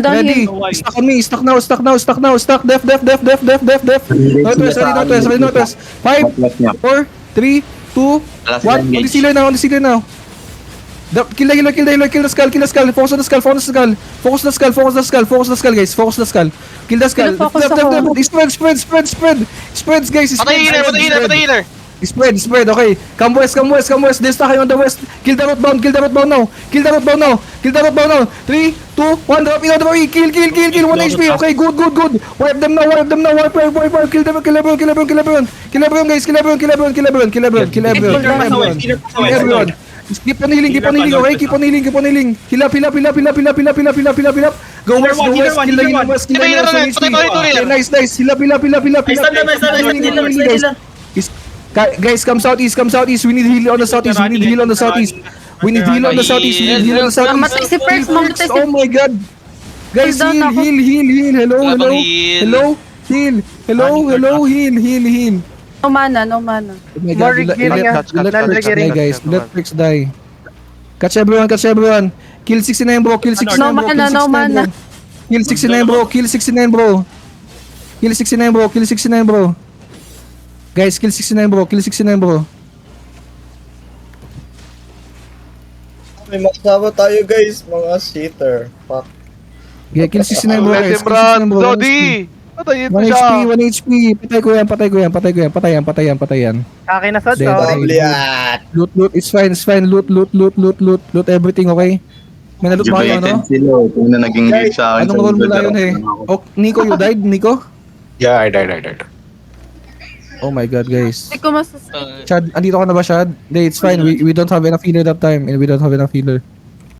Ready? Stuck on me. Stuck now. Stuck now. Stuck now. Stuck. Def. Northwest. Ready. Northwest. 5, 4, 3, 2, 1. On the sealer now. Kill the skull. Focus on the skull. Focus the skull, guys. Focus the skull. Kill the skull. Left. Spread, guys. Patay healer. Spread, okay. Come west. They're stuck on the west. Kill the rootbound now. 3, 2, 1, drop in on the way. Kill. 1 HP. Okay, good. Wipe them now. Wipe. Kill everyone, guys. Kill everyone. Keep on healing, okay? Keep on healing. Heal up. Go west. Kill the west. Nice. Heal up. Guys, come southeast. We need heal on the southeast. Mamatay si Perks, mamatay si- Oh my god. Guys, Down ako. heal. Hello. Heal. No mana. Oh my god, More healing, guys. Let Perks die. Catch everyone. Kill 69, bro. Kill 69, bro. No mana. Kill 69, bro. Guys, kill 69, bro. May makasama tayo guys, mga cheater. Fuck. Yeah, kill 69, bro. Let Guys. him run. Kill 69, bro. Dodi! Patayin mo 1 siya. HP, 1 HP. Patay yan. Akin na sad, Dead. sorry. Babliat! Loot. It's fine. Loot everything, okay? May naloot mo kayo, ano? Sila, kung na naging lead sa akin. Anong role mo na yun, eh? Oh, Nico, you died, Nico? Yeah, I died. Oh my god, guys. Hindi ko masas... Chad, andito ka na ba, Chad? Hindi, it's fine. We don't have enough healer that time. And we don't have enough healer.